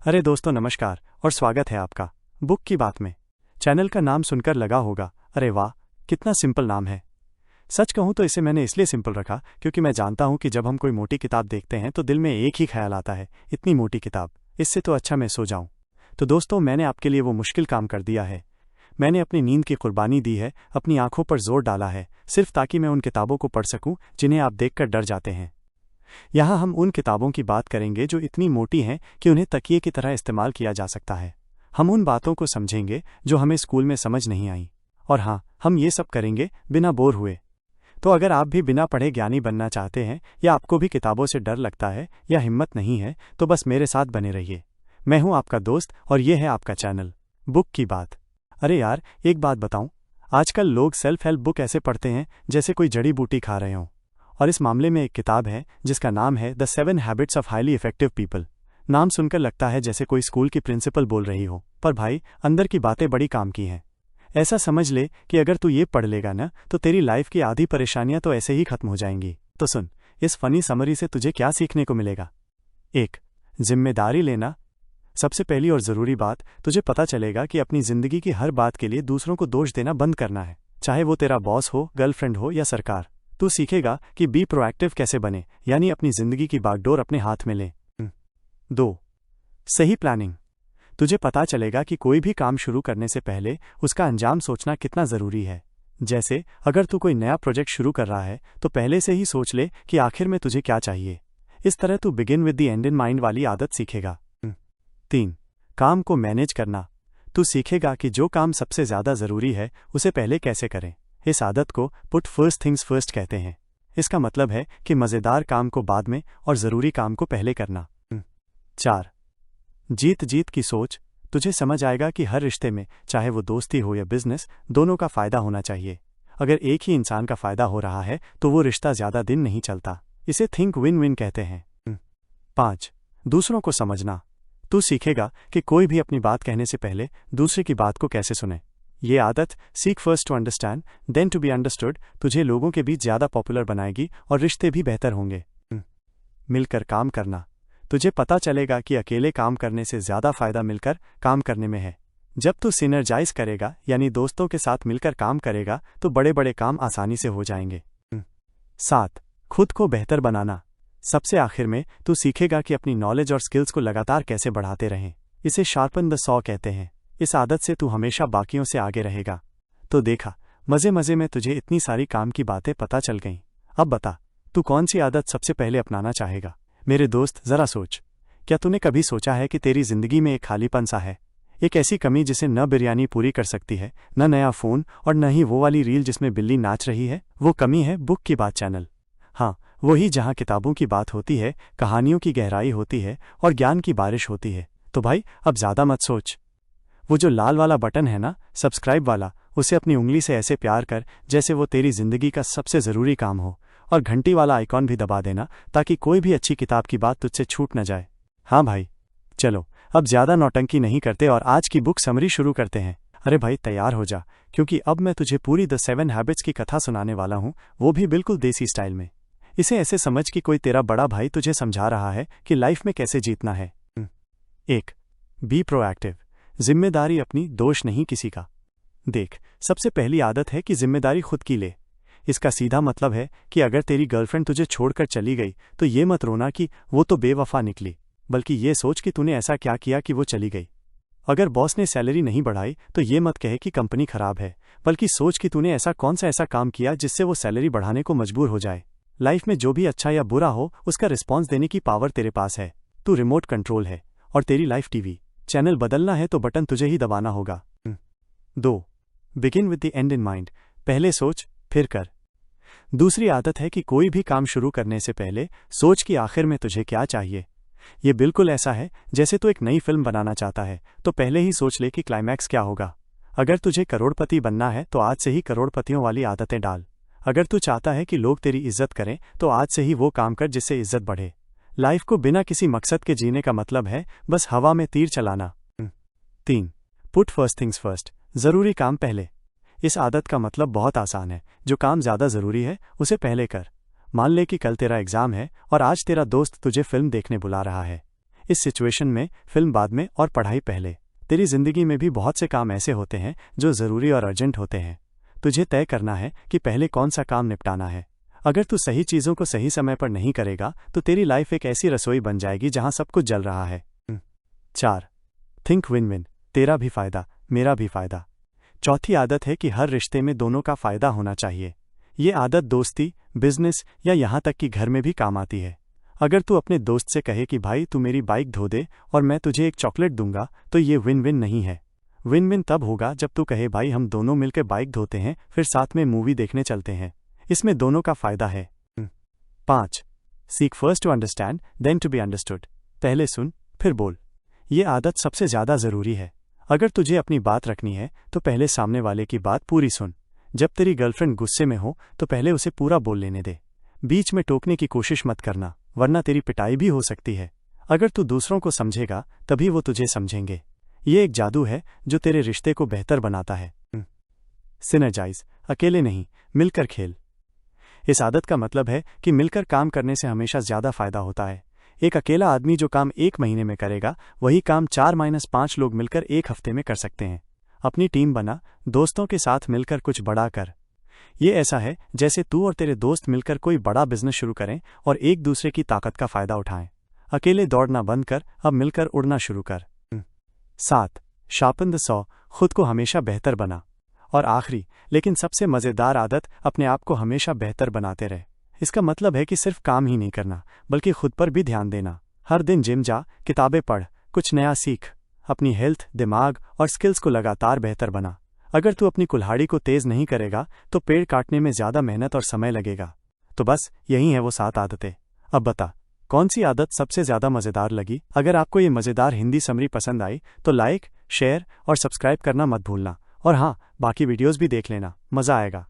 अरे दोस्तों नमस्कार और स्वागत है आपका बुक की बात में। चैनल का नाम सुनकर लगा होगा अरे वाह कितना सिंपल नाम है। सच कहूँ तो इसे मैंने इसलिए सिंपल रखा क्योंकि मैं जानता हूँ कि जब हम कोई मोटी किताब देखते हैं तो दिल में एक ही ख्याल आता है, इतनी मोटी किताब, इससे तो अच्छा मैं सो जाऊँ। तो दोस्तों मैंने आपके लिए वो मुश्किल काम कर दिया है। मैंने अपनी नींद की कुर्बानी दी है, अपनी आंखों पर जोर डाला है, सिर्फ ताकि मैं उन किताबों को पढ़ सकूं जिन्हें आप देखकर डर जाते हैं। यहाँ हम उन किताबों की बात करेंगे जो इतनी मोटी हैं कि उन्हें तकिए की तरह इस्तेमाल किया जा सकता है। हम उन बातों को समझेंगे जो हमें स्कूल में समझ नहीं आई, और हाँ, हम ये सब करेंगे बिना बोर हुए। तो अगर आप भी बिना पढ़े ज्ञानी बनना चाहते हैं, या आपको भी किताबों से डर लगता है या हिम्मत नहीं है, तो बस मेरे साथ बने रहिए। मैं हूं आपका दोस्त और ये है आपका चैनल बुक की बात। अरे यार एक बात बताऊं, आजकल लोग सेल्फ हेल्प बुक ऐसे पढ़ते हैं जैसे कोई जड़ी बूटी खा रहे हों। और इस मामले में एक किताब है जिसका नाम है the 7 habits of highly effective people. नाम सुनकर लगता है जैसे कोई स्कूल की प्रिंसिपल बोल रही हो, पर भाई अंदर की बातें बड़ी काम की हैं। ऐसा समझ ले कि अगर तू ये पढ़ लेगा ना तो तेरी लाइफ की आधी परेशानियां तो ऐसे ही खत्म हो जाएंगी। तो सुन, इस फनी समरी से तुझे क्या सीखने को मिलेगा। 1. जिम्मेदारी लेना। सबसे पहली और ज़रूरी बात, तुझे पता चलेगा कि अपनी ज़िंदगी की हर बात के लिए दूसरों को दोष देना बंद करना है, चाहे वो तेरा बॉस हो, गर्लफ्रेंड हो या सरकार। तू सीखेगा कि बी प्रोएक्टिव कैसे बने, यानी अपनी ज़िंदगी की बागडोर अपने हाथ में ले। 2. सही प्लानिंग। तुझे पता चलेगा कि कोई भी काम शुरू करने से पहले उसका अंजाम सोचना कितना ज़रूरी है। जैसे अगर तू कोई नया प्रोजेक्ट शुरू कर रहा है तो पहले से ही सोच ले कि आखिर में तुझे क्या चाहिए। इस तरह तू begin with the and in mind वाली आदत सीखेगा। 3. काम को मैनेज करना। तू सीखेगा कि जो काम सबसे ज़्यादा ज़रूरी है उसे पहले कैसे करें। इस आदत को पुट फर्स्ट थिंग्स फर्स्ट कहते हैं। इसका मतलब है कि मज़ेदार काम को बाद में और ज़रूरी काम को पहले करना। 4. जीत जीत की सोच। तुझे समझ आएगा कि हर रिश्ते में, चाहे वो दोस्ती हो या बिजनेस, दोनों का फ़ायदा होना चाहिए। अगर एक ही इंसान का फ़ायदा हो रहा है तो वो रिश्ता ज़्यादा दिन नहीं चलता। इसे थिंक विन विन कहते हैं। 5. दूसरों को समझना। तू सीखेगा कि कोई भी अपनी बात कहने से पहले दूसरे की बात को कैसे सुने। ये आदत seek first to understand then to be understood तुझे लोगों के बीच ज़्यादा पॉपुलर बनाएगी और रिश्ते भी बेहतर होंगे। मिलकर काम करना। तुझे पता चलेगा कि अकेले काम करने से ज़्यादा फायदा मिलकर काम करने में है। जब तू सिनर्जाइज करेगा, यानी दोस्तों के साथ मिलकर काम करेगा, तो बड़े बड़े काम आसानी से हो जाएंगे। 7. खुद को बेहतर बनाना। सबसे आखिर में तू सीखेगा कि अपनी नॉलेज और स्किल्स को लगातार कैसे बढ़ाते रहें। इसे शार्पन द सॉ कहते हैं। इस आदत से तू हमेशा बाकियों से आगे रहेगा। तो देखा, मज़े मज़े में तुझे इतनी सारी काम की बातें पता चल गईं। अब बता, तू कौन सी आदत सबसे पहले अपनाना चाहेगा। मेरे दोस्त ज़रा सोच, क्या तूने कभी सोचा है कि तेरी ज़िंदगी में एक खालीपन सा है, एक ऐसी कमी जिसे न बिरयानी पूरी कर सकती है, न नया फ़ोन, और न ही वो वाली रील जिसमें बिल्ली नाच रही है। वो कमी है बुक की बात चैनल। हाँ, वही जहाँ किताबों की बात होती है, कहानियों की गहराई होती है और ज्ञान की बारिश होती है। तो भाई अब ज़्यादा मत सोच। वो जो लाल वाला बटन है ना, सब्सक्राइब वाला, उसे अपनी उंगली से ऐसे प्यार कर जैसे वो तेरी ज़िंदगी का सबसे ज़रूरी काम हो, और घंटी वाला आइकॉन भी दबा देना ताकि कोई भी अच्छी किताब की बात तुझसे छूट न जाए। हाँ भाई, चलो अब ज़्यादा नौटंकी नहीं करते और आज की बुक समरी शुरू करते हैं। अरे भाई तैयार हो जा, क्योंकि अब मैं तुझे पूरी द 7 हैबिट्स की कथा सुनाने वाला हूँ, वो भी बिल्कुल देसी स्टाइल में। इसे ऐसे समझ कि कोई तेरा बड़ा भाई तुझे समझा रहा है कि लाइफ में कैसे जीतना है। 1. Be proactive. जिम्मेदारी अपनी, दोष नहीं किसी का। देख, सबसे पहली आदत है कि जिम्मेदारी खुद की ले। इसका सीधा मतलब है कि अगर तेरी गर्लफ्रेंड तुझे छोड़कर चली गई तो ये मत रोना कि वो तो बेवफा निकली, बल्कि ये सोच कि तूने ऐसा क्या किया कि वो चली गई। अगर बॉस ने सैलरी नहीं बढ़ाई तो ये मत कहे कि कंपनी खराब है, बल्कि सोच कि तूने ऐसा कौन सा ऐसा काम किया जिससे वो सैलरी बढ़ाने को मजबूर हो जाए। लाइफ में जो भी अच्छा या बुरा हो उसका रिस्पॉन्स देने की पावर तेरे पास है। तू रिमोट कंट्रोल है और तेरी लाइफ टीवी। चैनल बदलना है तो बटन तुझे ही दबाना होगा। 2. Begin with the and in mind. पहले सोच फिर कर। दूसरी आदत है कि कोई भी काम शुरू करने से पहले सोच कि आखिर में तुझे क्या चाहिए। ये बिल्कुल ऐसा है जैसे तू एक नई फिल्म बनाना चाहता है तो पहले ही सोच ले कि क्लाइमैक्स क्या होगा। अगर तुझे करोड़पति बनना है तो आज से ही करोड़पतियों वाली आदतें डाल। अगर तू चाहता है कि लोग तेरी इज्जत करें तो आज से ही वो काम कर जिससे इज्जत बढ़े। लाइफ को बिना किसी मकसद के जीने का मतलब है बस हवा में तीर चलाना। 3. Put first things first. ज़रूरी काम पहले। इस आदत का मतलब बहुत आसान है, जो काम ज़्यादा ज़रूरी है उसे पहले कर। मान ले कि कल तेरा एग्ज़ाम है और आज तेरा दोस्त तुझे फिल्म देखने बुला रहा है। इस सिचुएशन में फिल्म बाद में और पढ़ाई पहले। तेरी जिंदगी में भी बहुत से काम ऐसे होते हैं जो ज़रूरी और अर्जेंट होते हैं। तुझे तय करना है कि पहले कौन सा काम निपटाना है। अगर तू सही चीज़ों को सही समय पर नहीं करेगा तो तेरी लाइफ एक ऐसी रसोई बन जाएगी जहां सब कुछ जल रहा है। 4. थिंक विन विन, तेरा भी फायदा मेरा भी फायदा। चौथी आदत है कि हर रिश्ते में दोनों का फायदा होना चाहिए। ये आदत दोस्ती, बिजनेस या यहाँ तक कि घर में भी काम आती है। अगर तू अपने दोस्त से कहे कि भाई तू मेरी बाइक धो दे और मैं तुझे एक चॉकलेट दूंगा तो ये विन विन नहीं है। विन विन तब होगा जब तू कहे भाई हम दोनों मिलकर बाइक धोते हैं फिर साथ में मूवी देखने चलते हैं। इसमें दोनों का फायदा है। 5. Seek first to understand then to be understood, पहले सुन फिर बोल। ये आदत सबसे ज़्यादा ज़रूरी है। अगर तुझे अपनी बात रखनी है तो पहले सामने वाले की बात पूरी सुन। जब तेरी गर्लफ्रेंड गुस्से में हो तो पहले उसे पूरा बोल लेने दे। बीच में टोकने की कोशिश मत करना वरना तेरी पिटाई भी हो सकती है। अगर तू दूसरों को समझेगा तभी वो तुझे समझेंगे। ये एक जादू है जो तेरे रिश्ते को बेहतर बनाता है। सिनर्जाइज, अकेले नहीं मिलकर खेल। इस आदत का मतलब है कि मिलकर काम करने से हमेशा ज़्यादा फायदा होता है। एक अकेला आदमी जो काम 1 महीने में करेगा वही काम 4-5 लोग मिलकर 1 हफ्ते में कर सकते हैं। अपनी टीम बना, दोस्तों के साथ मिलकर कुछ बड़ा कर। ये ऐसा है जैसे तू और तेरे दोस्त मिलकर कोई बड़ा बिजनेस शुरू करें और एक दूसरे की ताकत का फायदा उठाएं। अकेले दौड़ना बंद कर, अब मिलकर उड़ना शुरू कर। 7. शार्पन द सॉ, खुद को हमेशा बेहतर बना। और आखिरी लेकिन सबसे मज़ेदार आदत, अपने आप को हमेशा बेहतर बनाते रहे। इसका मतलब है कि सिर्फ काम ही नहीं करना बल्कि खुद पर भी ध्यान देना। हर दिन जिम जा, किताबें पढ़, कुछ नया सीख। अपनी हेल्थ, दिमाग और स्किल्स को लगातार बेहतर बना। अगर तू अपनी कुल्हाड़ी को तेज नहीं करेगा तो पेड़ काटने में ज़्यादा मेहनत और समय लगेगा। तो बस यही है वो 7 आदतें। अब बता कौन सी आदत सबसे ज़्यादा मज़ेदार लगी। अगर आपको ये मज़ेदार हिंदी समरी पसंद आई तो लाइक, शेयर और सब्सक्राइब करना मत भूलना। और हाँ, बाकी वीडियोस भी देख लेना, मज़ा आएगा।